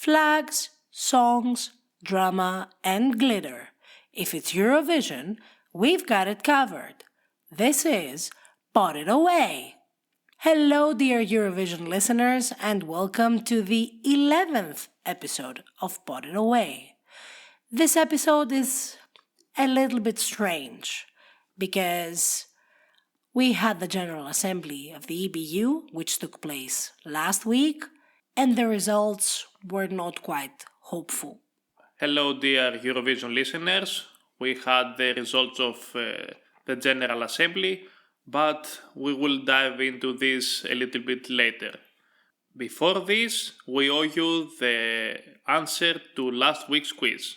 Flags, songs, drama, and glitter. If it's Eurovision, we've got it covered. This is Pot It Away! Hello, dear Eurovision listeners, and welcome to the 11th episode of Pot It Away. This episode is a little bit strange because we had the General Assembly of the EBU, which took place last week, and the results were not quite hopeful. Hello, dear Eurovision listeners. We had the results of the General Assembly, but we will dive into this a little bit later. Before this, we owe you the answer to last week's quiz.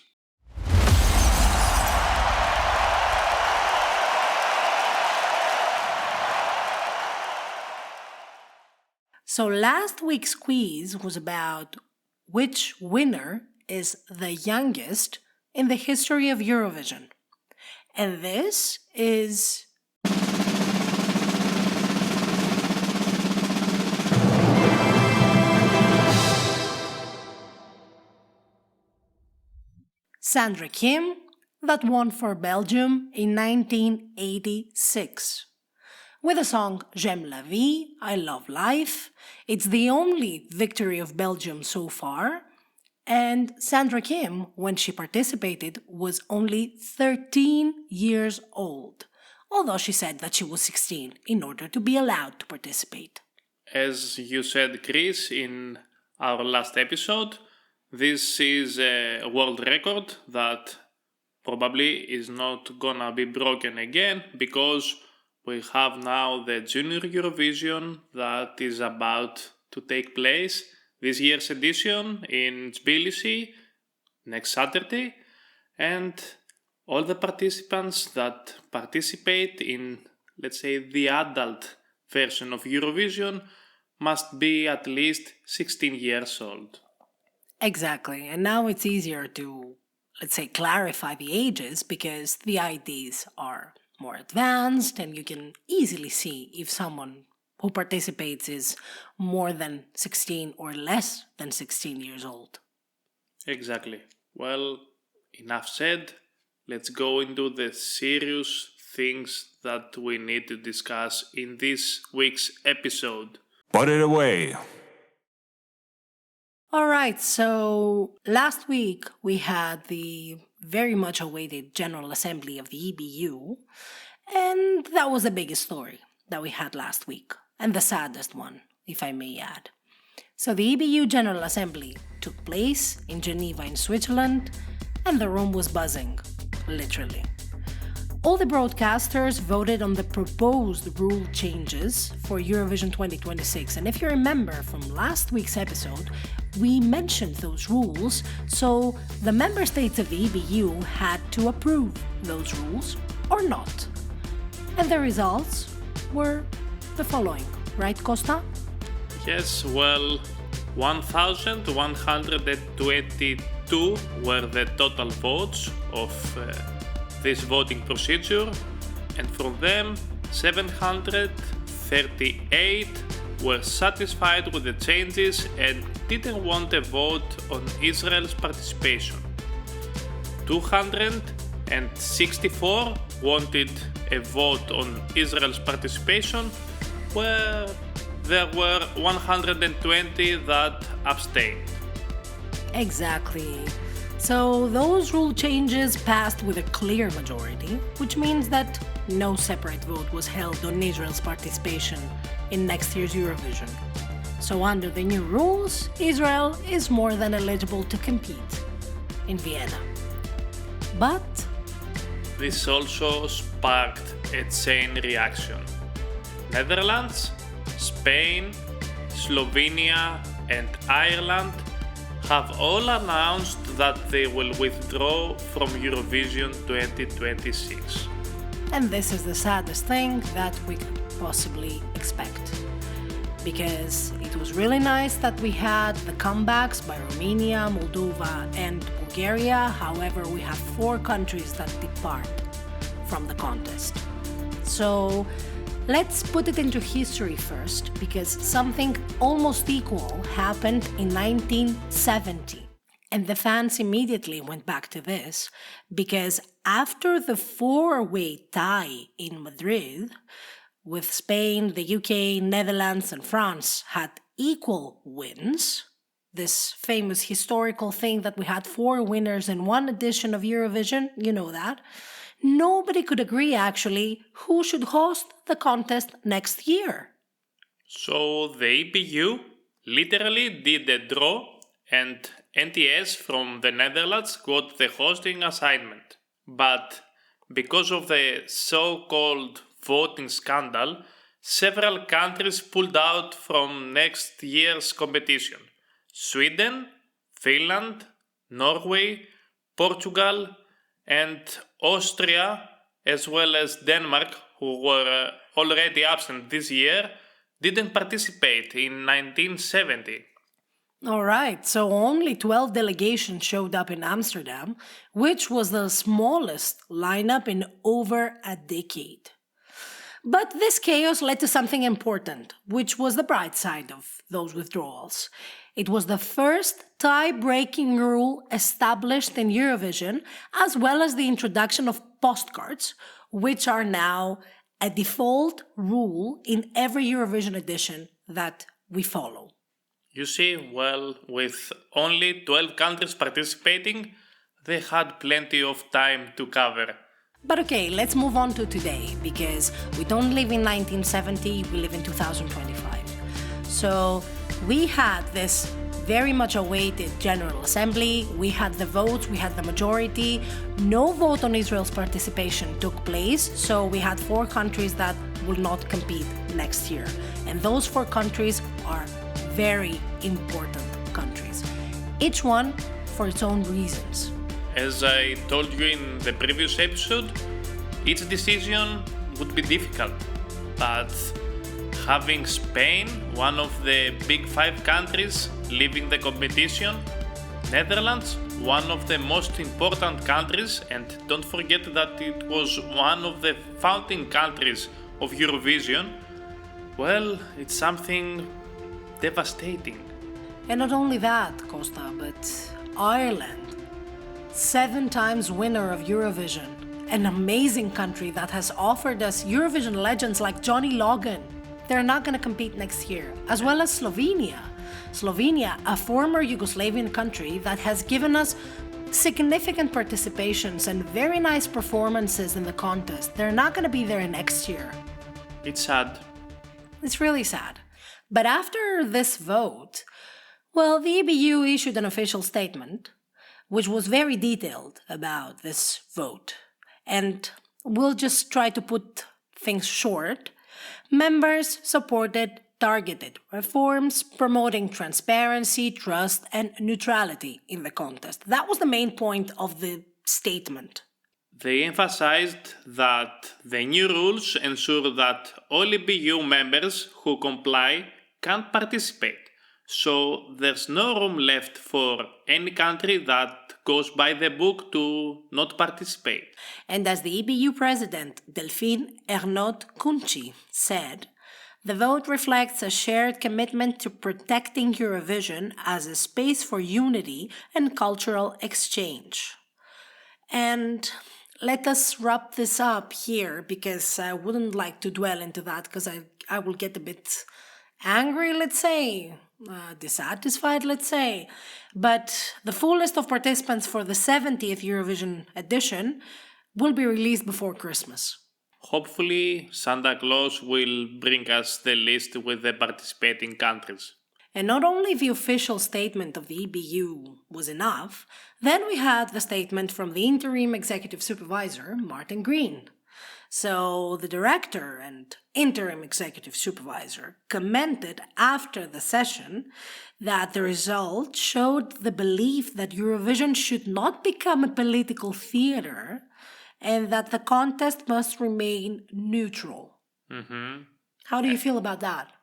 So last week's quiz was about which winner is the youngest in the history of Eurovision. And this is Sandra Kim, that won for Belgium in 1986. With the song J'aime la vie, I love life. It's the only victory of Belgium so far. And Sandra Kim, when she participated, was only 13 years old, although she said that she was 16 in order to be allowed to participate. As you said, Chris, in our last episode, this is a world record that probably is not gonna be broken again because we have now the Junior Eurovision that is about to take place. This year's edition in Tbilisi next Saturday, and all the participants that participate in, let's say, the adult version of Eurovision must be at least 16 years old. Exactly, and now it's easier to, let's say, clarify the ages because the IDs are more advanced and you can easily see if someone who participates is more than 16 or less than 16 years old. Exactly. Well, enough said. Let's go into the serious things that we need to discuss in this week's episode. Put it away! Alright, so last week we had the very much awaited General Assembly of the EBU, and that was the biggest story that we had last week. And the saddest one, if I may add. So the EBU General Assembly took place in Geneva in Switzerland, and the room was buzzing, literally. All the broadcasters voted on the proposed rule changes for Eurovision 2026, and if you remember from last week's episode, we mentioned those rules, so the member states of the EBU had to approve those rules or not. And the results were the following, right, Costa? Yes, well, 1,122 were the total votes of this voting procedure, and from them, 738 were satisfied with the changes and didn't want a vote on Israel's participation. 264 wanted a vote on Israel's participation, where there were 120 that abstained. Exactly. So those rule changes passed with a clear majority, which means that no separate vote was held on Israel's participation in next year's Eurovision. So under the new rules, Israel is more than eligible to compete in Vienna. But this also sparked a chain reaction. Netherlands, Spain, Slovenia and Ireland have all announced that they will withdraw from Eurovision 2026. And this is the saddest thing that we could possibly expect. Because it was really nice that we had the comebacks by Romania, Moldova and Bulgaria. However, we have 4 countries that depart from the contest. So Let's put it into history first, because something almost equal happened in 1970. And the fans immediately went back to this, because after the four-way tie in Madrid, with Spain, the UK, Netherlands, and France had equal wins, this famous historical thing that we had 4 winners in one edition of Eurovision, you know that, nobody could agree actually who should host the contest next year. So the EBU literally did a draw, and NTS from the Netherlands got the hosting assignment. But because of the so-called voting scandal, several countries pulled out from next year's competition. Sweden, Finland, Norway, Portugal, and Austria, as well as Denmark, who were already absent this year, didn't participate in 1970. All right, so only 12 delegations showed up in Amsterdam, which was the smallest lineup in over a decade. But this chaos led to something important, which was the bright side of those withdrawals. It was the first tie-breaking rule established in Eurovision, as well as the introduction of postcards, which are now a default rule in every Eurovision edition that we follow. You see, well, with only 12 countries participating, they had plenty of time to cover. But okay, let's move on to today, because we don't live in 1970, we live in 2025. So we had this very much awaited General Assembly, we had the votes, we had the majority, no vote on Israel's participation took place, so we had 4 countries that will not compete next year. And those 4 countries are very important countries, each one for its own reasons. As I told you in the previous episode, each decision would be difficult, but having Spain, one of the big 5 countries, leaving the competition, Netherlands, one of the most important countries, and don't forget that it was one of the founding countries of Eurovision, well, it's something devastating. And not only that, Costa, but Ireland, 7 times winner of Eurovision, an amazing country that has offered us Eurovision legends like Johnny Logan. They're not going to compete next year, as well as Slovenia. Slovenia, a former Yugoslavian country that has given us significant participations and very nice performances in the contest. They're not going to be there next year. It's sad. It's really sad. But after this vote, well, the EBU issued an official statement, which was very detailed about this vote. And we'll just try to put things short. Members supported targeted reforms promoting transparency, trust, and neutrality in the contest. That was the main point of the statement. They emphasized that the new rules ensure that all EBU members who comply can participate. So there's no room left for any country that goes by the book to not participate. And as the EBU president, Delphine Ernaut-Kunci, said, the vote reflects a shared commitment to protecting Eurovision as a space for unity and cultural exchange. And let us wrap this up here, because I wouldn't like to dwell into that, because I will get a bit angry, let's say, dissatisfied, let's say. But the full list of participants for the 70th Eurovision edition will be released before Christmas. Hopefully, Santa Claus will bring us the list with the participating countries. And not only the official statement of the EBU was enough, then we had the statement from the interim executive supervisor, Martin Green. So the director and interim executive supervisor commented after the session that the result showed the belief that Eurovision should not become a political theater and that the contest must remain neutral. How do you feel about that?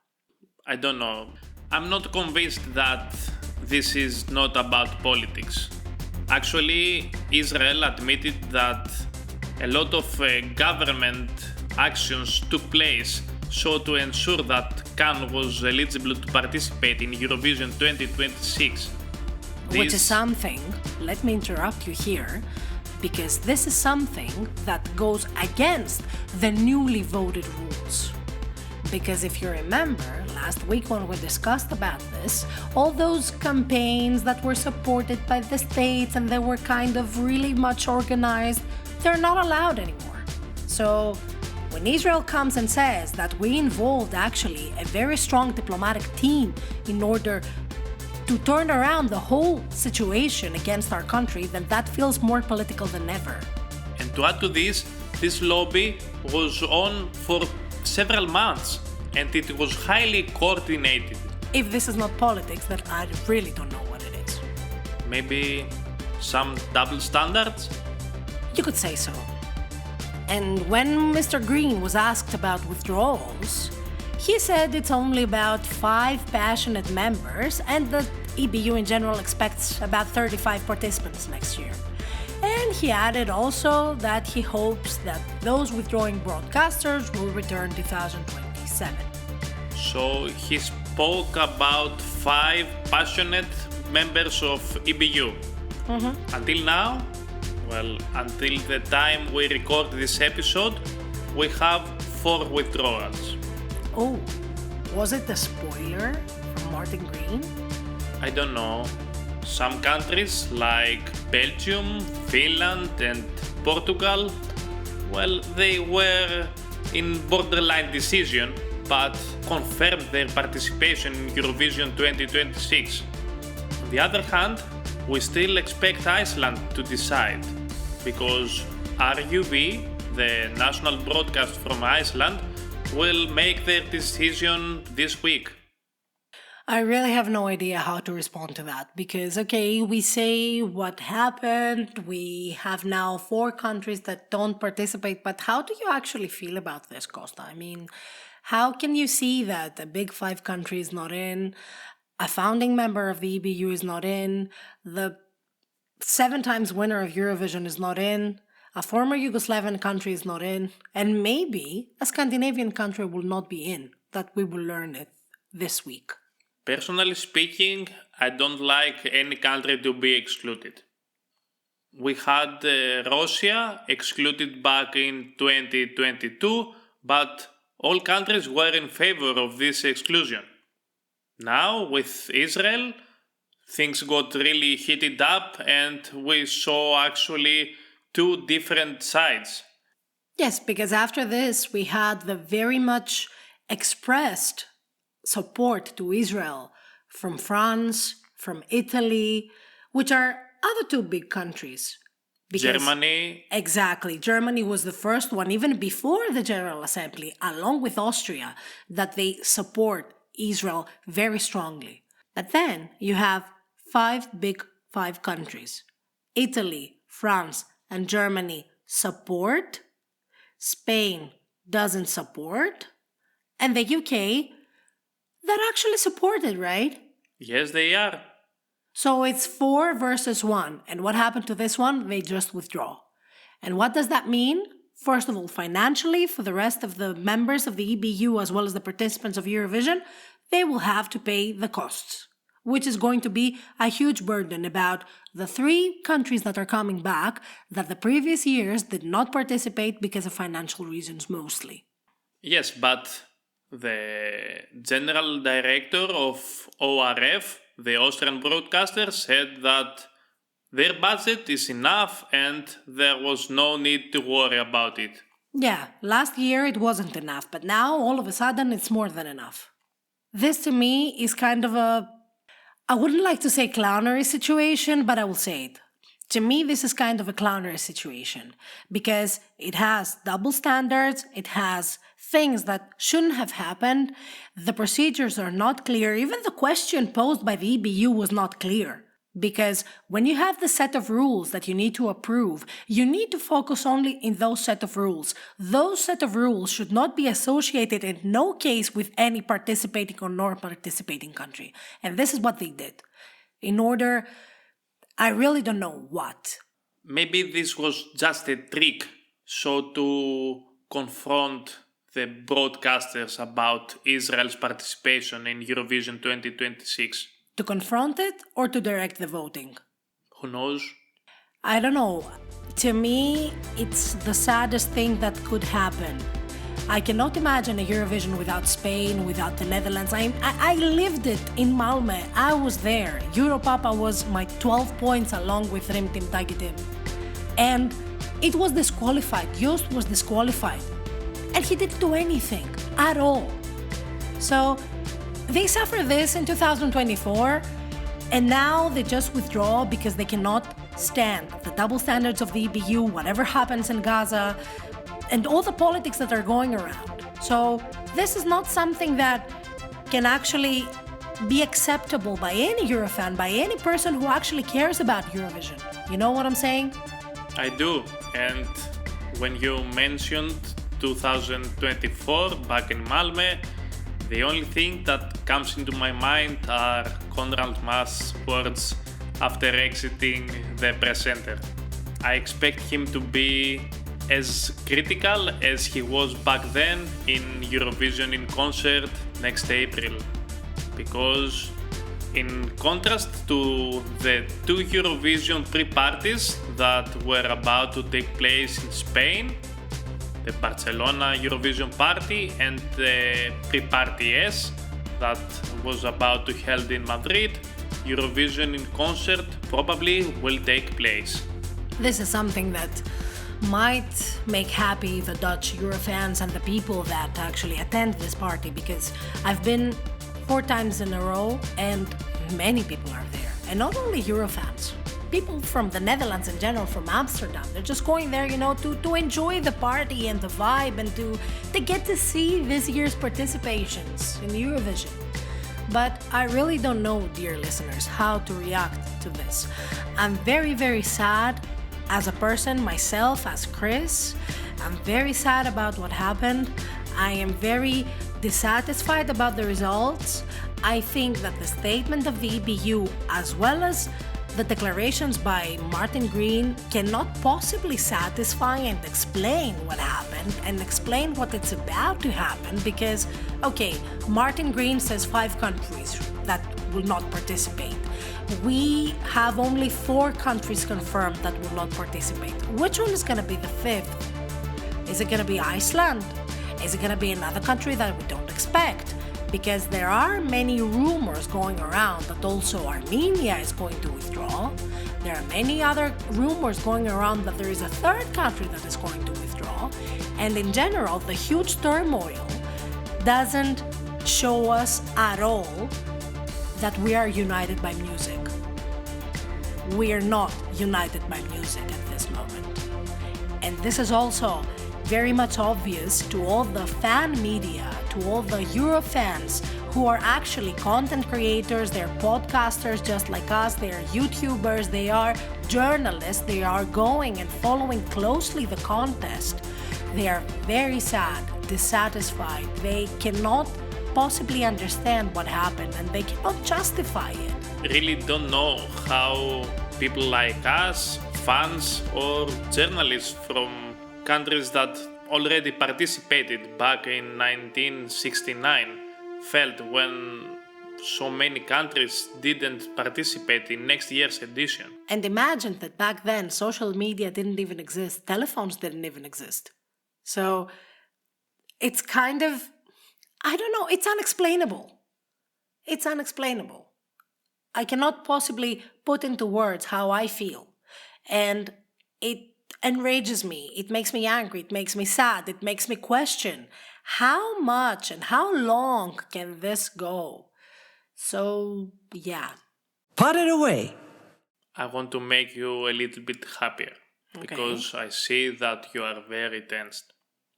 I don't know. I'm not convinced that this is not about politics. Actually, Israel admitted that a lot of government actions took place so to ensure that Cannes was eligible to participate in Eurovision 2026. Which is something, let me interrupt you here, because this is something that goes against the newly voted rules. Because if you remember, last week when we discussed about this, all those campaigns that were supported by the states and they were kind of really much organized, they're not allowed anymore. So when Israel comes and says that we involved actually a very strong diplomatic team in order to turn around the whole situation against our country, then that feels more political than ever. And to add to this lobby was on for several months and it was highly coordinated. If this is not politics, then I really don't know what it is. Maybe some double standards? You could say so. And when Mr. Green was asked about withdrawals, he said it's only about 5 passionate members and that EBU in general expects about 35 participants next year. And he added also that he hopes that those withdrawing broadcasters will return 2027. So he spoke about 5 passionate members of EBU. Until now, until the time we record this episode, we have 4 withdrawals. Oh, was it a spoiler from Martin Green? I don't know. Some countries like Belgium, Finland and Portugal, they were in borderline decision but confirmed their participation in Eurovision 2026. On the other hand, we still expect Iceland to decide because RUB, the national broadcast from Iceland, will make their decision this week. I really have no idea how to respond to that because, okay, we say what happened, we have now 4 countries that don't participate, but how do you actually feel about this, Costa? I mean, how can you see that the big 5 country is not in, a founding member of the EBU is not in, the 7 times winner of Eurovision is not in, a former Yugoslavian country is not in, and maybe a Scandinavian country will not be in, that we will learn it this week. Personally speaking, I don't like any country to be excluded. We had Russia excluded back in 2022, but all countries were in favor of this exclusion. Now, with Israel, things got really heated up and we saw actually 2 different sides. Yes, because after this, we had the very much expressed support to Israel from France, from Italy, which are other 2 big countries. Germany. Exactly. Germany was the first one, even before the General Assembly, along with Austria, that they support Israel very strongly. But then you have 5 big 5 countries. Italy, France, and Germany support. Spain doesn't support. And the UK, that actually supported, right? Yes, they are. So it's 4 versus 1. And what happened to this one? They just withdraw. And what does that mean? First of all, financially, for the rest of the members of the EBU as well as the participants of Eurovision, they will have to pay the costs, which is going to be a huge burden about the 3 countries that are coming back that the previous years did not participate because of financial reasons mostly. Yes, but the general director of ORF, the Austrian broadcaster, said that their budget is enough and there was no need to worry about it. Yeah, last year it wasn't enough, but now all of a sudden it's more than enough. This to me is kind of I wouldn't like to say clownery situation, but I will say it. To me, this is kind of a clownery situation because it has double standards, it has things that shouldn't have happened, the procedures are not clear, even the question posed by the EBU was not clear. Because when you have the set of rules that you need to approve, you need to focus only in those set of rules. Those set of rules should not be associated in no case with any participating or non-participating country. And this is what they did. In order, I really don't know what. Maybe this was just a trick so to confront the broadcasters about Israel's participation in Eurovision 2026? To confront it or to direct the voting? Who knows? I don't know. To me, it's the saddest thing that could happen. I cannot imagine a Eurovision without Spain, without the Netherlands. I lived it in Malmö. I was there. Europapa was my 12 points along with Rimtim Tagitim. And it was disqualified. Joost was disqualified. And he didn't do anything at all. So they suffer this in 2024, and now they just withdraw because they cannot stand the double standards of the EBU, whatever happens in Gaza, and all the politics that are going around. So this is not something that can actually be acceptable by any Eurofan, by any person who actually cares about Eurovision. You know what I'm saying? I do. And when you mentioned 2024 back in Malmö, the only thing that comes into my mind are Konrad Ma's words after exiting the press center. I expect him to be as critical as he was back then in Eurovision in concert next April, because in contrast to the two Eurovision pre-parties that were about to take place in Spain, the Barcelona Eurovision party and the pre-party S that was about to be held in Madrid, Eurovision in concert probably will take place. This is something that might make happy the Dutch Eurofans and the people that actually attend this party, because I've been 4 times in a row and many people are there. And not only Eurofans, people from the Netherlands in general, from Amsterdam. They're just going there, to enjoy the party and the vibe and to get to see this year's participations in Eurovision. But I really don't know, dear listeners, how to react to this. I'm very, very sad as a person, myself, as Chris. I'm very sad about what happened. I am very dissatisfied about the results. I think that the statement of the EBU, as well as the declarations by Martin Green, cannot possibly satisfy and explain what happened and explain what it's about to happen, because, okay, Martin Green says 5 countries that will not participate. We have only 4 countries confirmed that will not participate. Which one is going to be the 5th? Is it going to be Iceland? Is it going to be another country that we don't expect? Because there are many rumors going around that also Armenia is going to withdraw. There are many other rumors going around that there is a 3rd country that is going to withdraw. And in general, the huge turmoil doesn't show us at all that we are united by music. We are not united by music at this moment. And this is also very much obvious to all the fan media, to all the Eurofans who are actually content creators, they're podcasters just like us, they're YouTubers, they are journalists, they are going and following closely the contest. They are very sad, dissatisfied, they cannot possibly understand what happened and they cannot justify it. Really don't know how people like us, fans or journalists from countries that already participated back in 1969 felt when so many countries didn't participate in next year's edition. And imagine that back then social media didn't even exist, telephones didn't even exist. So it's kind of, I don't know, it's unexplainable. It's unexplainable. I cannot possibly put into words how I feel. And it enrages me, it makes me angry, it makes me sad, it makes me question how much and how long can this go? So, yeah. Put it away. I want to make you a little bit happier because I see that you are very tensed.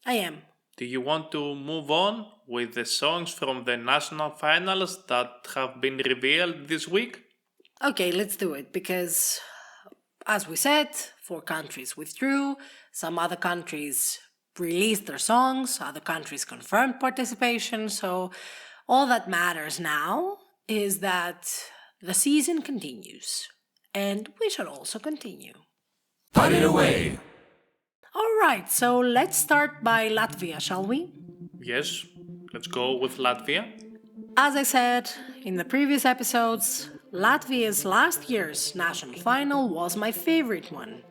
I am. Do you want to move on with the songs from the national finals that have been revealed this week? Okay, let's do it, because as we said, 4 countries withdrew, some other countries released their songs, other countries confirmed participation, so all that matters now is that the season continues, and we should also continue. Put it away. All right, so let's start by Latvia, shall we? Yes, let's go with Latvia. As I said in the previous episodes, Latvia's last year's national final was my favorite one.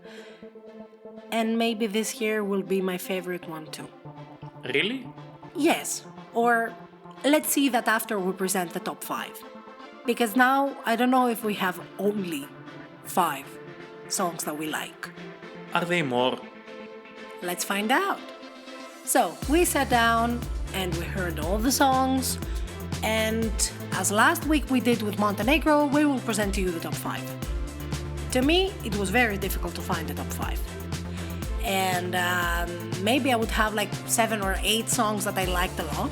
And maybe this year will be my favorite one too. Really? Yes, or let's see that after we present the top 5. Because now I don't know if we have only 5 songs that we like. Are they more? Let's find out. So we sat down and we heard all the songs, and as last week we did with Montenegro, we will present to you the top 5. To me, it was very difficult to find the top 5. And maybe I would have like 7 or 8 songs that I liked a lot,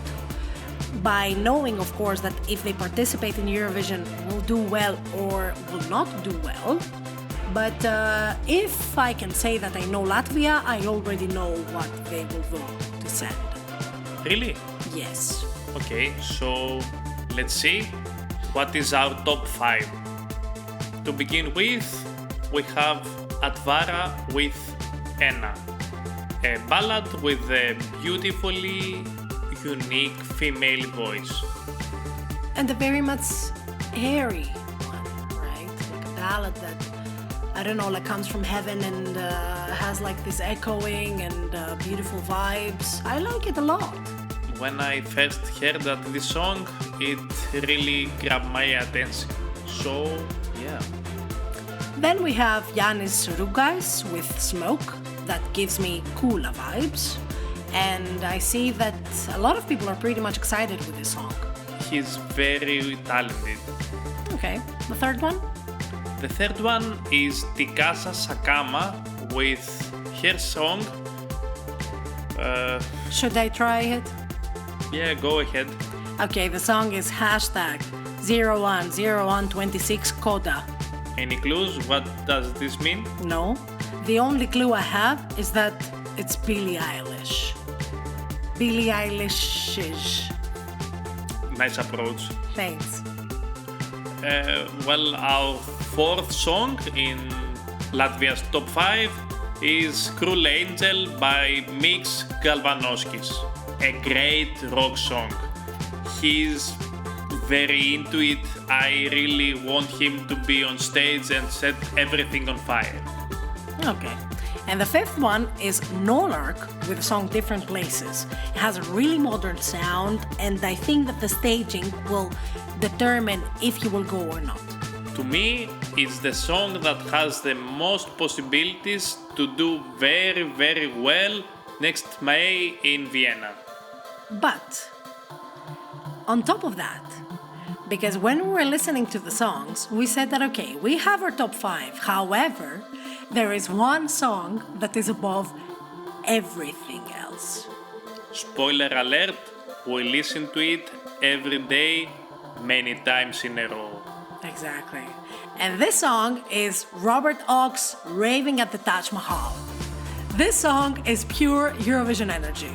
by knowing, of course, that if they participate in Eurovision, will do well or will not do well. But if I can say that I know Latvia, I already know what they will vote to send. Really? Yes. Okay, so let's see what is our top 5. To begin with, we have Atvara with Enna, a ballad with a beautifully unique female voice. And a very much airy one, right? Like a ballad that, I don't know, like comes from heaven and has like this echoing and beautiful vibes. I like it a lot. When I first heard that this song, it really grabbed my attention. So, yeah. Then we have Jānis Rūgais with Smoke, that gives me cooler vibes. And I see that a lot of people are pretty much excited with this song. He's very talented. Okay, the third one? The third one is Tikasa Sakama with her song. Should I try it? Yeah, go ahead. Okay, the song is hashtag 010126 Koda. Any clues? What does this mean? No. The only clue I have is that it's Billie Eilish. Billie Eilish-ish. Nice approach. Thanks. Well, our fourth song in Latvia's top 5 is Cruel Angel by Mix Galvanoskis. A great rock song. He's very into it. I really want him to be on stage and set everything on fire. Okay. And the fifth one is Nolark with the song Different Places. It has a really modern sound, and I think that the staging will determine if he will go or not. To me, it's the song that has the most possibilities to do very, very well next May in Vienna. But on top of that, because when we were listening to the songs, we said that okay, we have our top 5. However, there is one song that is above everything else. Spoiler alert, we listen to it every day, many times in a row. Exactly. And this song is Robert Ock's Raving at the Taj Mahal. This song is pure Eurovision energy.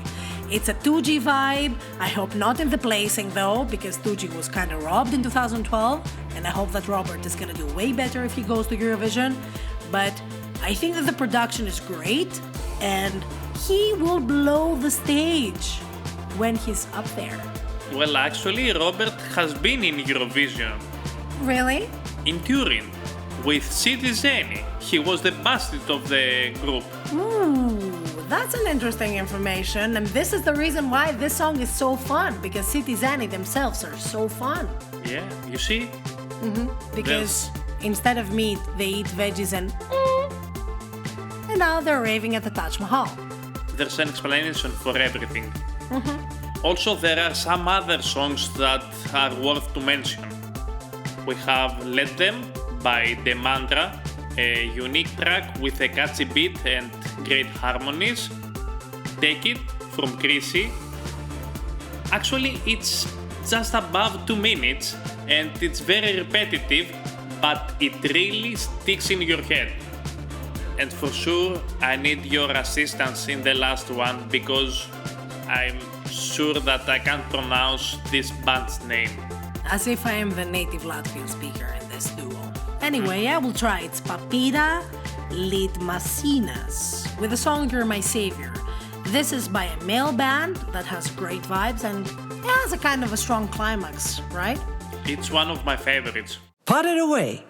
It's a 2G vibe. I hope not in the placing though, because 2G was kind of robbed in 2012, and I hope that Robert is gonna do way better if he goes to Eurovision. But I think that the production is great, and he will blow the stage when he's up there. Well, actually, Robert has been in Eurovision. Really? In Turin, with Citizeni. He was the bastard of the group. Ooh, that's an interesting information, and this is the reason why this song is so fun, because Citizeni themselves are so fun. Yeah, you see? Because instead of meat, they eat veggies and now they're raving at the Taj Mahal. There's an explanation for everything. Also, there are some other songs that are worth to mention. We have Let Them by The Mantra, a unique track with a catchy beat and great harmonies. Take It from Chrissy. Actually, it's just above 2 minutes and it's very repetitive, but it really sticks in your head. And for sure, I need your assistance in the last one because I'm sure that I can't pronounce this band's name. As if I am the native Latvian speaker in this duo. Anyway, I will try. It's Papira Litmasinas with the song You're My Savior. This is by a male band that has great vibes and it has a kind of a strong climax, right? It's one of my favorites. Put it away.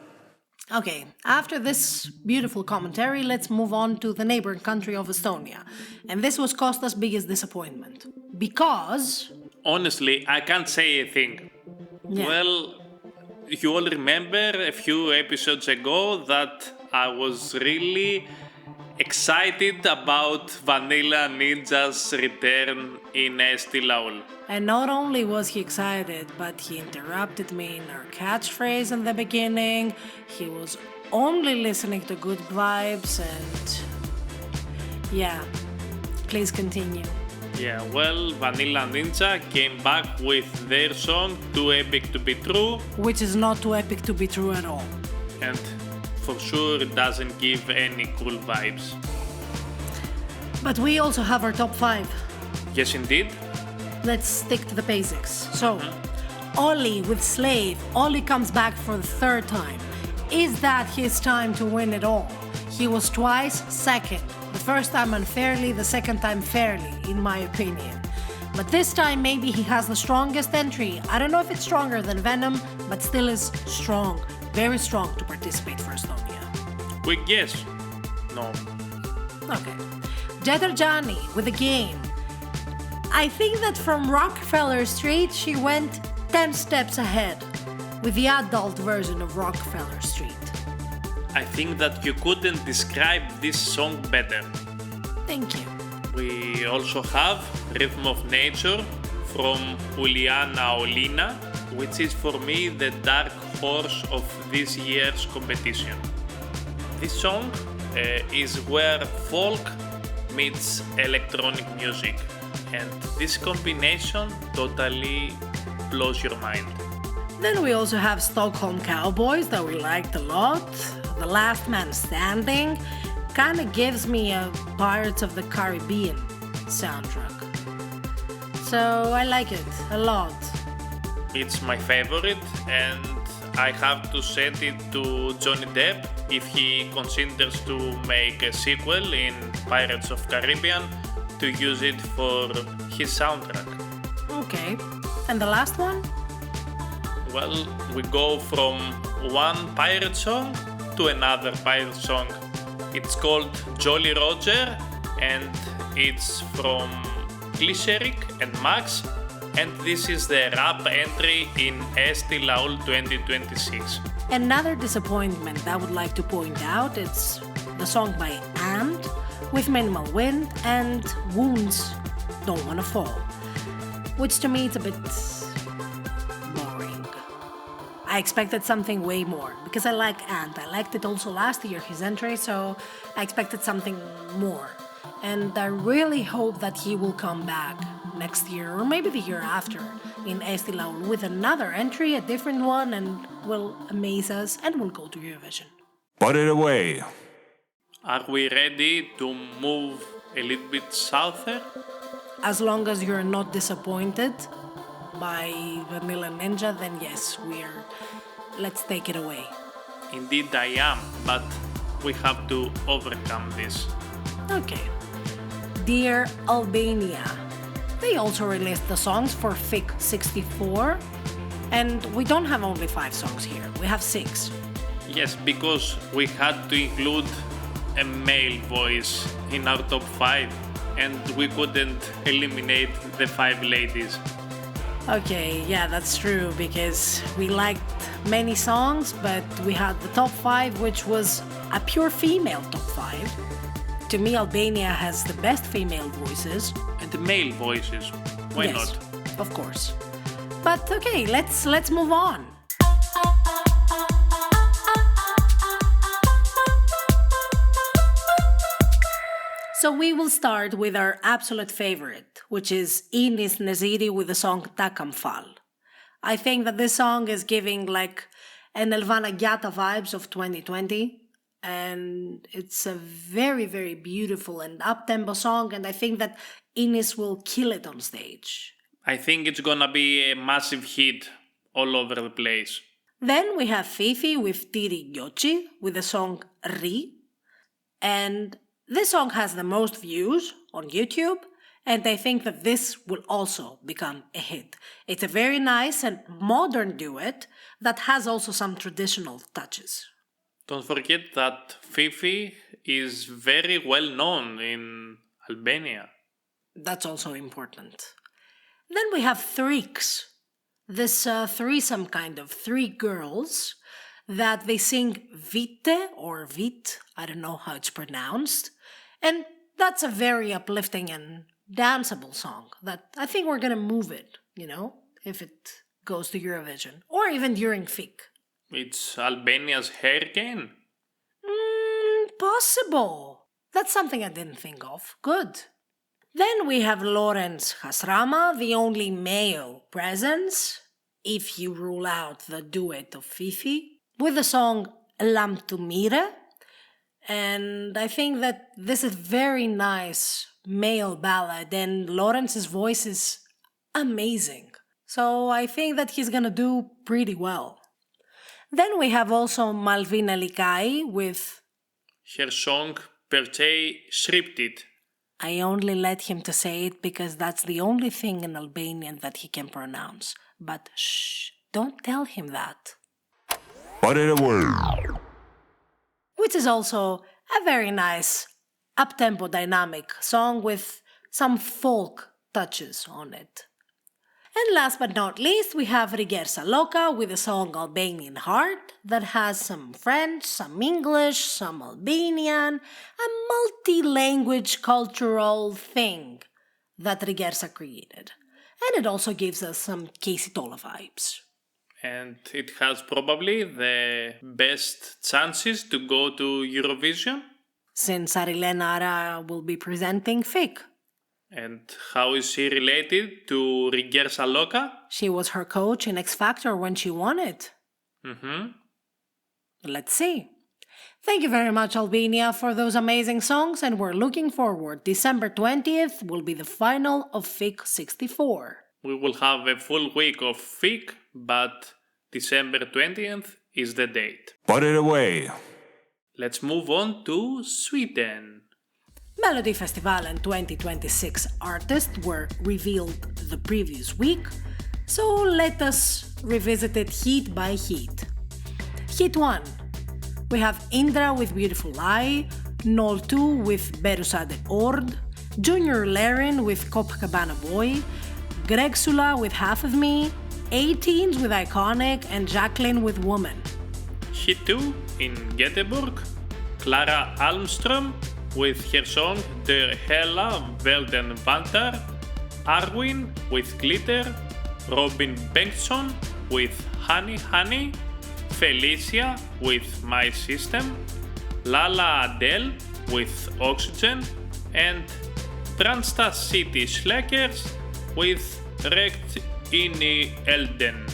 Okay, after this beautiful commentary, let's move on to the neighboring country of Estonia. And this was Costa's biggest disappointment. Because... Honestly, I can't say a thing. Yeah. Well, you all remember a few episodes ago that I was really excited about Vanilla Ninja's return in Eesti Laul. And not only was he excited, but he interrupted me in our catchphrase in the beginning. He was only listening to good vibes and... yeah, please continue. Yeah, well, Vanilla Ninja came back with their song Too Epic to Be True. Which is not too epic to be true at all. And for sure it doesn't give any cool vibes. But we also have our top 5. Yes, indeed. Let's stick to the basics. So, Ollie with Slave. Ollie comes back for the 3rd time. Is that his time to win it all? He was twice second. The first time unfairly, the second time fairly, in my opinion. But this time maybe he has the strongest entry. I don't know if it's stronger than Venom, but still is strong. Very strong to participate for Estonia. Quick guess. No. Okay. Jeterjani with a game. I think that from Rockefeller Street she went 10 steps ahead with the adult version of Rockefeller Street. I think that you couldn't describe this song better. Thank you. We also have Rhythm of Nature from Uliana Olina, which is for me the dark horse of this year's competition. This song is where folk meets electronic music, and this combination totally blows your mind. Then we also have Stockholm Cowboys that we liked a lot. The Last Man Standing kind of gives me a Pirates of the Caribbean soundtrack. So I like it a lot. It's my favorite, and I have to send it to Johnny Depp if he considers to make a sequel in Pirates of Caribbean to use it for his soundtrack. Okay. And the last one? Well, we go from one pirate song to another pirate song. It's called Jolly Roger, and it's from Glyceric and Max, and this is the rap entry in Eesti Laul 2026. Another disappointment I would like to point out, it's the song by Ant with Minimal Wind and Wounds Don't Wanna Fall, which to me it's a bit boring. I expected something way more because I like Ant. I liked it also last year, his entry, so I expected something more. And I really hope that he will come back next year or maybe the year after in Eesti Laul with another entry, a different one, and will amaze us and we'll go to Eurovision. Put it away. Are we ready to move a little bit souther? As long as you're not disappointed by Vanilla Ninja, then yes, let's take it away. Indeed I am, but we have to overcome this. Okay. Dear Albania. They also released the songs for FIC 64, and we don't have only 5 songs here, we have 6. Yes, because we had to include a male voice in our top 5, and we couldn't eliminate the 5 ladies. Okay, yeah, that's true, because we liked many songs, but we had the top 5, which was a pure female top 5. To me, Albania has the best female voices. And the male voices. Why Yes, not? of course. But okay, let's move on. So we will start with our absolute favorite, which is Inis Neziri with the song Takamfal. I think that this song is giving like an Elvana Gyata vibes of 2020. And it's a very, very beautiful and up-tempo song, and I think that Ines will kill it on stage. I think it's gonna be a massive hit all over the place. Then we have Fifi with Tiri Gyochi with the song Ri. And this song has the most views on YouTube, And I think that this will also become a hit. It's a very nice and modern duet that has also some traditional touches. Don't forget that Fifi is very well known in Albania. That's also important. Then we have Threeks. This threesome kind of three girls that they sing Vite or Vit, I don't know how it's pronounced. And that's a very uplifting and danceable song that I think we're gonna move it, if it goes to Eurovision or even during FIC. It's Albania's hurricane? Possible. That's something I didn't think of. Good. Then we have Lawrence Hasrama, the only male presence, if you rule out the duet of Fifi, with the song Lam Tu Mire. And I think that this is very nice male ballad, and Lawrence's voice is amazing. So I think that he's gonna do pretty well. Then we have also Malvina Likai with her song Perchei Shriptit. I only let him to say it because that's the only thing in Albanian that he can pronounce. But shh, don't tell him that. Put it away. Which is also a very nice up-tempo dynamic song with some folk touches on it. And last but not least, we have Rigersa Loca with the song Albanian Heart that has some French, some English, some Albanian, a multi-language cultural thing that Rigersa created. And it also gives us some Casey Tola vibes. And it has probably the best chances to go to Eurovision. Since Arilena Ara will be presenting FIC. And how is she related to Rigersa Loca? She was her coach in X Factor when she won it. Let's see. Thank you very much, Albania, for those amazing songs, and we're looking forward. December 20th will be the final of FIC 64. We will have a full week of FIC, but December 20th is the date. Put it away. Let's move on to Sweden. Melodifestivalen 2026 artists were revealed the previous week, so let us revisit it heat by heat. Heat 1. We have Indra with Beautiful Lie, Nol 2 with Berusa de Ord, Junior Larin with Copacabana Boy, Greg Sula with Half of Me, 18s with Iconic, and Jacqueline with Woman. Heat 2 in Göteborg, Clara Almström with her song Der Hela Velden Vantar, Arwin with Glitter, Robin Bengtsson with Honey Honey, Felicia with My System, Lala Adele with Oxygen, and Transta City Slackers with Rekt Inni Elden.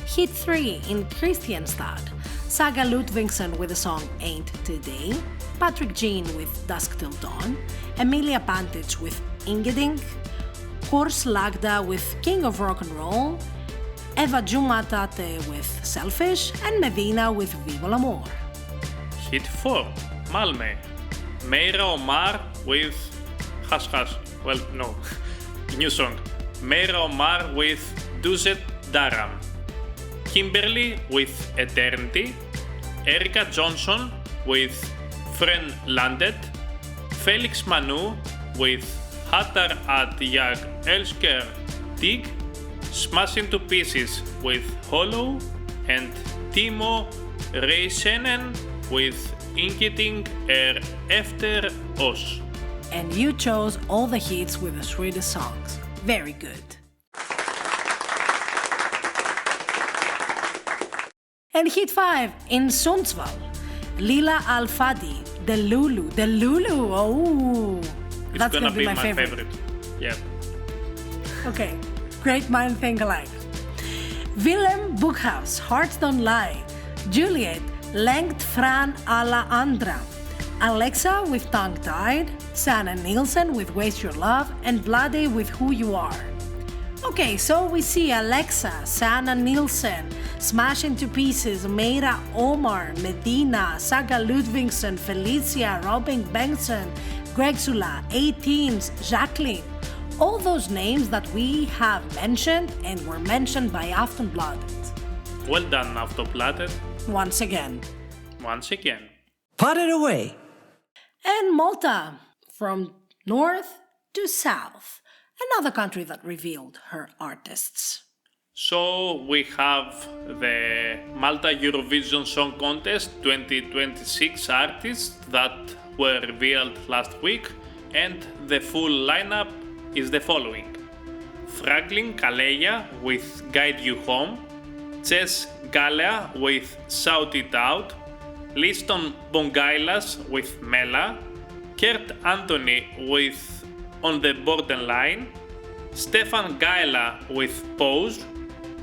Heat 3 in Kristianstad, Saga Ludvigsson with the song Ain't Today, Patrick Jean with Dusk Till Dawn, Emilia Pantic with Ingeding, Horst Lagda with King of Rock and Roll, Eva Jumatate with Selfish, and Medina with Viva l'Amor. Hit 4, Malmö, Meira Omar with Hash Hash, well no, new song, Meira Omar with Duzet Daram, Kimberly with Eternity, Erika Johnson with Fren Landet, Felix Manu with Hattar at Jag Elsker Dig, Smash Into Pieces with Hollow, and Timo Reisenen with Ingeting Efter Oss. And you chose all the hits with the Swedish songs. Very good. And hit 5 in Sundsvall, Lila Al-Fadi, the Lulu, oh, It's that's gonna be my favorite. Yeah. Okay, great mind think alike. Willem Boekhuis, Hearts Don't Lie, Juliet, Lengt Fran alla andra, Alexa with Tongue Tied, Sanna Nielsen with Waste Your Love, and Bloody with Who You Are. Okay, so we see Alexa, Sanna Nielsen, Smash Into Pieces, Meira Omar, Medina, Saga Ludvigsson, Felicia, Robin Bengtsson, Greg Sula, 18s, Jacqueline, All those names that we have mentioned and were mentioned by Aftonbladet. Well done, Aftonbladet. Once again. Once again. Put it away. And Malta, from north to south, another country that revealed her artists. So we have the Malta Eurovision Song Contest 2026 artists that were revealed last week, and the full lineup is the following: Franklin Kaleya with Guide You Home, Ches Galea with Shout It Out, Liston Bongailas with Mela, Kurt Anthony with On the Borderline, Stefan Gaila with Pose,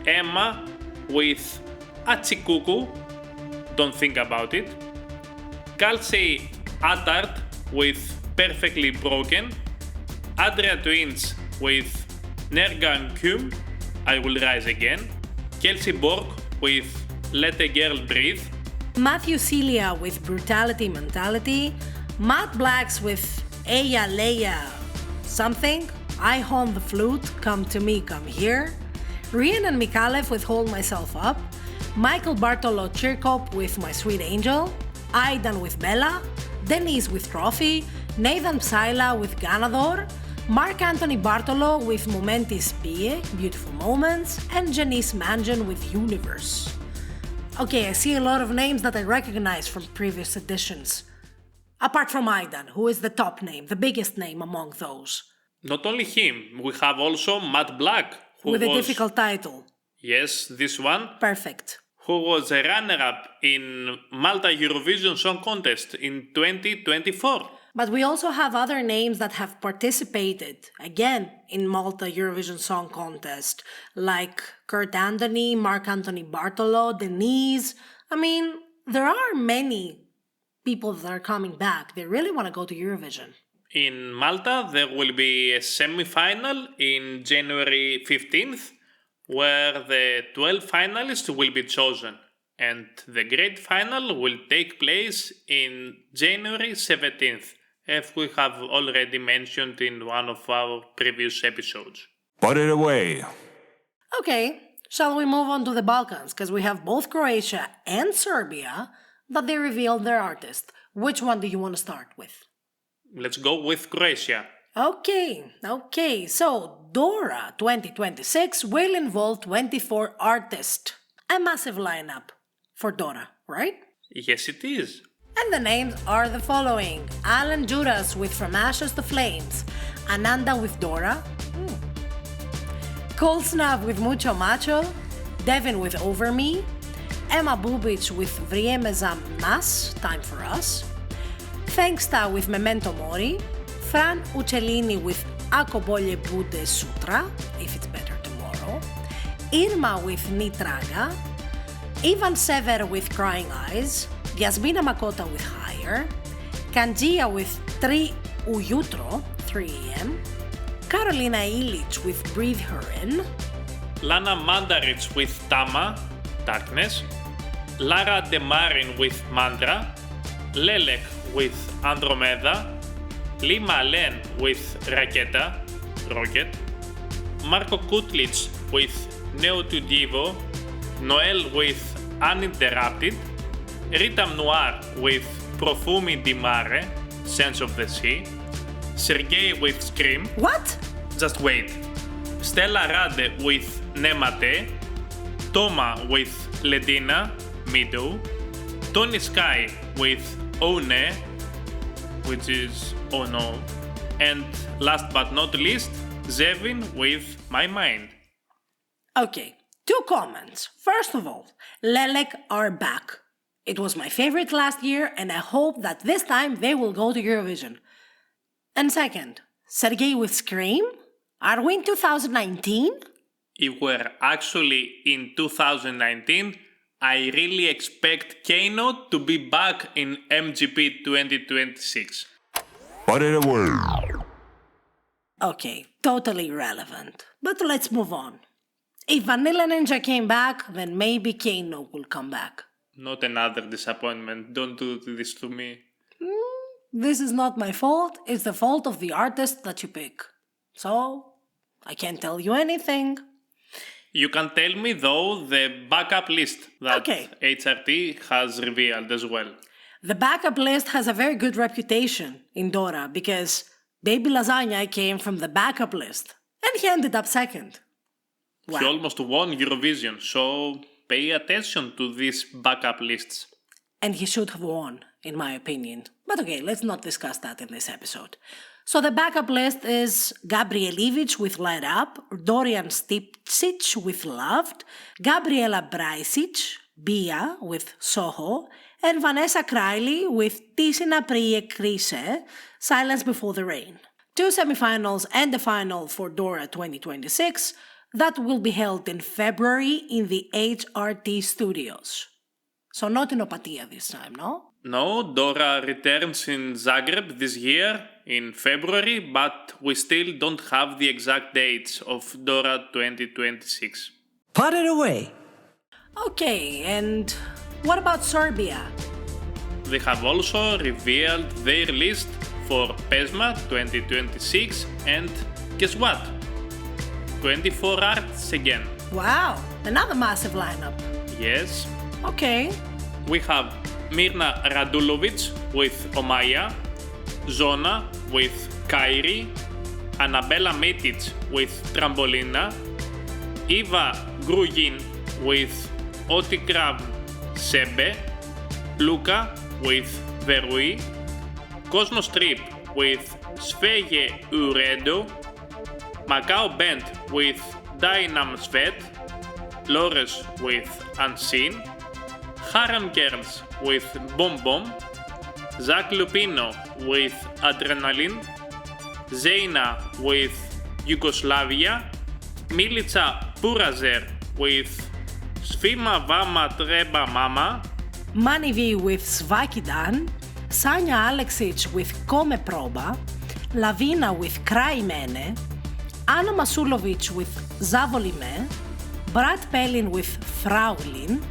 Emma with Achikuku, Don't Think About It, Kelsey Attard with Perfectly Broken, Adria Twins with Nergan Kum, I Will Rise Again, Kelsey Borg with Let a Girl Breathe, Matthew Celia with Brutality Mentality, Matt Blacks with Eya Leia something, I Hone the Flute, Come to Me, Come Here, Rhiannon Mikalev with Hold Myself Up, Michael Bartolo Chirkop with My Sweet Angel, Aidan with Bella, Denise with Trophy, Nathan Psaila with Ganador, Mark Anthony Bartolo with Momentis Pie, Beautiful Moments, and Janice Manjan with Universe. Okay, I see a lot of names that I recognize from previous editions. Apart from Aidan, who is the top name, the biggest name among those. Not only him, we have also Matt Black, who With a was, difficult title. yes, this one, Perfect. who was a runner-up in Malta Eurovision Song Contest in 2024. But we also have other names that have participated, again, in Malta Eurovision Song Contest, like Kurt Anthony, Mark Anthony Bartolo, Denise. I mean, there are many people that are coming back. They really want to go to Eurovision. In Malta, there will be a semi-final in January 15th, where the 12 finalists will be chosen, and the great final will take place in January 17th, as we have already mentioned in one of our previous episodes. Put it away. Okay, shall we move on to the Balkans? Because we have both Croatia and Serbia that they revealed their artist. Which one do you want to start with? Let's go with Croatia. Okay, so Dora 2026 will involve 24 artists. A massive lineup for Dora, right? Yes, it is. And the names are the following: Alan Juras with From Ashes to Flames, Ananda with Dora, Cole Snav with Mucho Macho, Devin with Over Me, Emma Bubic with Vrieme za nas, Time for Us, Fengsta with Memento Mori, Fran Uccellini with Ako bolje bude sutra, If It's Better Tomorrow, Irma with Ni Traga, Ivan Sever with Crying Eyes, Yasmina Makota with Higher, Kanjia with 3 Ujutro, 3 AM, Carolina Ilic with Breathe Her In, Lana Mandaric with Tama, Darkness, Lara Demarin with Mandra, Lelek with Andromeda, Lima Len with Raketa, Rocket, Marko Kutlic with Neo to Divo, Noel with Uninterrupted, Ritam Noir with Profumi di Mare, Sense of the Sea, Sergei with Scream. What? Just wait. Stella Rade with Nemate, Toma with Ledina, Mido, Tony Sky with Oh Ne, which is Oh No, and last but not least, Zevin with My Mind. Okay, 2 comments. First of all, Lelek are back. It was my favorite last year, and I hope that this time they will go to Eurovision. And second, Sergei with Scream? Are we in 2019? If we're actually in 2019, I really expect Kano to be back in MGP 2026. Put it away. Okay, totally irrelevant. But let's move on. If Vanilla Ninja came back, then maybe Kano will come back. Not another disappointment. Don't do this to me. This is not my fault, it's the fault of the artist that you pick. So, I can't tell you anything. You can tell me, though, the backup list that Okay. HRT has revealed as well. The backup list has a very good reputation in Dora because Baby Lasagna came from the backup list and he ended up second. He Wow. almost won Eurovision, so pay attention to these backup lists. And he should have won, in my opinion. But okay, let's not discuss that in this episode. So the backup list is Gabrielivich with Light Up, Dorian Stipcic with Loved, Gabriela Braisic, Bia with Soho, and Vanessa Kraili with Tisina Priye Krise, Silence Before the Rain. 2 semifinals and a final for Dora 2026 that will be held in February in the HRT studios. So not in Opatia this time, no? No, Dora returns in Zagreb this year in February, but we still don't have the exact dates of Dora 2026. Put it away. Okay, and what about Serbia? They have also revealed their list for PESMA 2026 and guess what? 24 artists again. Wow, another massive lineup. Yes. Okay, We have Mirna Radulovic with Omaya, Zona with Kairi, Anabella Mitic with Trambolina, Eva Grugin with Otikrav Sebe, Luca with Verui, Cosmos Trip with Svege Uredo, Macau Band with Dynam Svet, Lores with Unseen, Haram Girls with Bom Bom, Zach Lupino with Adrenaline, Zeina with Yugoslavia, Milica Purazer with Sfima Vama Treba Mama, Mani V with Svakidan, Sanja Aleksic with Kome Proba, Lavina with Krai Mene, Anna Masulovic with Zavolime, Brad Pelin with Fraulin,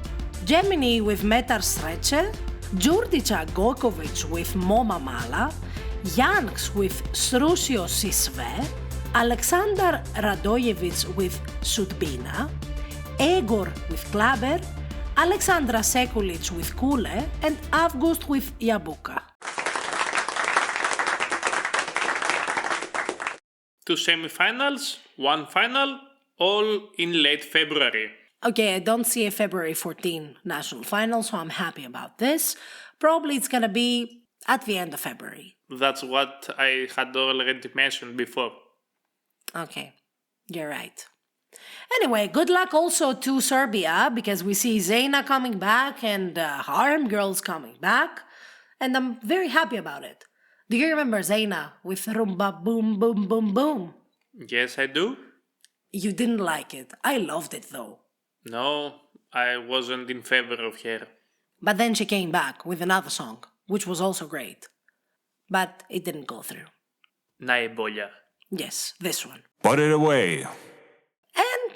Gemini with Metar Sreće, Đurdića Gojkovic with Moma Mala, Janks with Srusio Sisve, Aleksandar Radojevic with Sudbina, Egor with Klaber, Alexandra Sekulic with Kule, and Avgust with Jabuka. 2 semifinals, 1 final, all in late February. Okay, I don't see a February 14 national final, so I'm happy about this. Probably it's gonna be at the end of February. That's what I had already mentioned before. Okay, you're right. Anyway, good luck also to Serbia, because we see Zeina coming back and Harem Girls coming back, and I'm very happy about it. Do you remember Zeina with Rumba Boom Boom Boom Boom? Yes, I do. You didn't like it. I loved it though. No, I wasn't in favor of her. But then she came back with another song, which was also great. But it didn't go through. Naebolia. Yes, this one. Put it away. And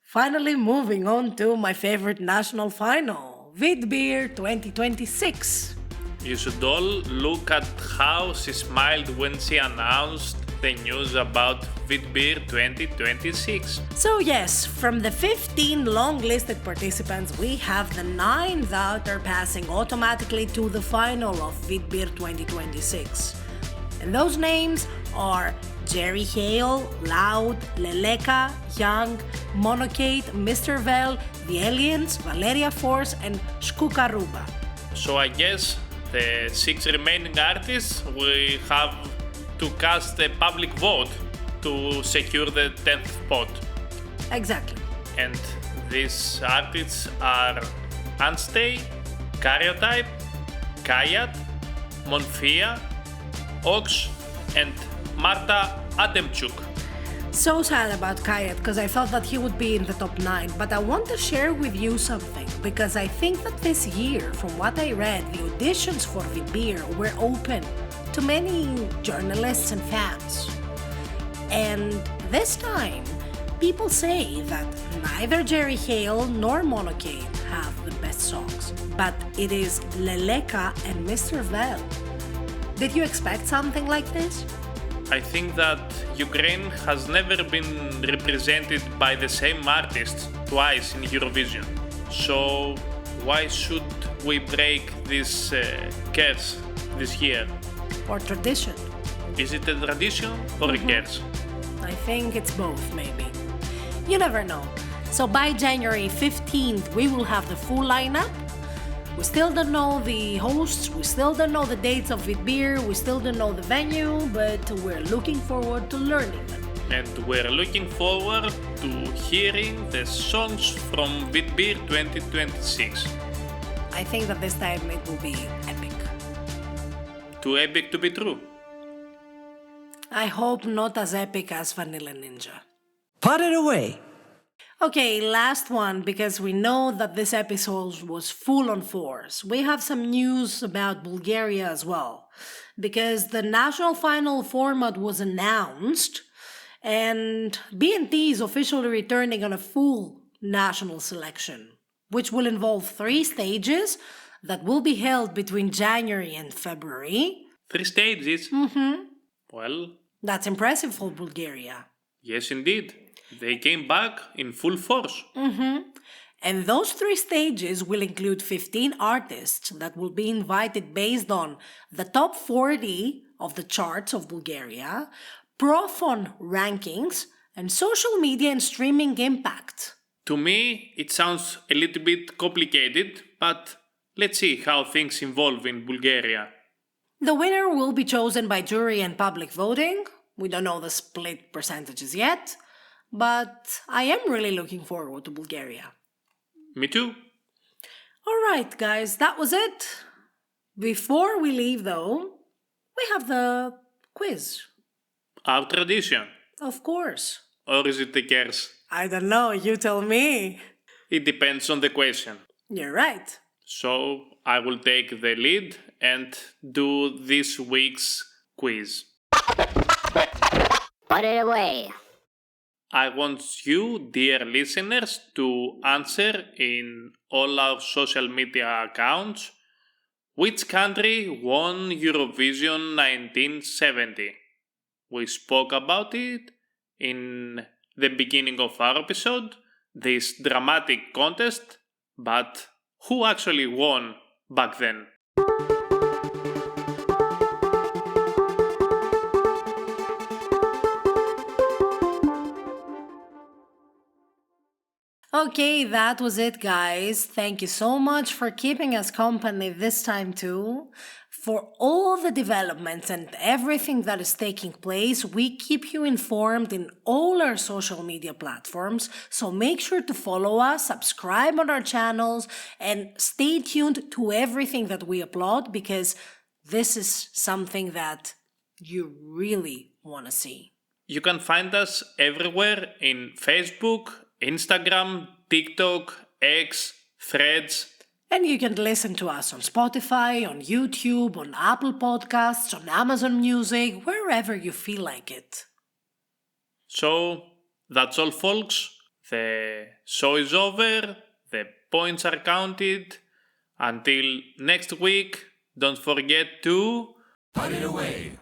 finally moving on to my favorite national final, Vidbeer 2026. You should all look at how she smiled when she announced the news about Vidbeer 2026. So yes, from the 15 long-listed participants, we have the 9 that are passing automatically to the final of Vidbeer 2026. And those names are Jerry Hale, Loud, Leleka, Young, Monocate, Mr. Vel, The Aliens, Valeria Force, and Shkukaruba. So I guess the 6 remaining artists will have to cast a public vote to secure the 10th spot. Exactly. And these artists are Unstay, Karyotype, Kayat, Monfia, Ox, and Marta Ademchuk. So sad about Kayat because I thought that he would be in the top 9, but I want to share with you something because I think that this year, from what I read, the auditions for Vidbeer were open to many journalists and fans. And this time, people say that neither Jerry Hale nor Monocade have the best songs, but it is Leleka and Mr. Vel. Did you expect something like this? I think that Ukraine has never been represented by the same artists twice in Eurovision. So why should we break this curse this year? Or tradition. Is it a tradition or a curse? I think it's both, maybe. You never know. So by January 15th, we will have the full lineup. We still don't know the hosts, we still don't know the dates of Vidbeer, we still don't know the venue, but we're looking forward to learning them. And we're looking forward to hearing the songs from Vidbeer 2026. I think that this time it will be epic. Too epic to be true. I hope not as epic as Vanilla Ninja. Put it away. Okay, last one, because we know that this episode was full on force. We have some news about Bulgaria as well, because the national final format was announced, and BNT is officially returning on a full national selection, which will involve 3 stages that will be held between January and February. 3 stages? Well, That's impressive for Bulgaria. yes indeed. They came back in full force. And those 3 stages will include 15 artists that will be invited based on the top 40 of the charts of Bulgaria, Profon rankings, and social media and streaming impact. To me, it sounds a little bit complicated, but let's see how things evolve in Bulgaria. The winner will be chosen by jury and public voting. We don't know the split percentages yet, but I am really looking forward to Bulgaria. Me too. Alright, guys, that was it. Before we leave, though, we have the quiz. Our tradition. Of course. Or is it a curse? I don't know, you tell me. It depends on the question. You're right. So I will take the lead and do this week's quiz. Put it away. I want you, dear listeners, to answer in all our social media accounts which country won Eurovision 1970. We spoke about it in the beginning of our episode, this dramatic contest, but who actually won back then? Okay, that was it, guys. Thank you so much for keeping us company this time too. For all the developments and everything that is taking place, we keep you informed in all our social media platforms, so make sure to follow us, subscribe on our channels, and stay tuned to everything that we upload, because this is something that you really want to see. You can find us everywhere in Facebook, Instagram, TikTok, X, Threads. And you can listen to us on Spotify, on YouTube, on Apple Podcasts, on Amazon Music, wherever you feel like it. So, that's all, folks. The show is over, the points are counted. Until next week, don't forget to Put it away.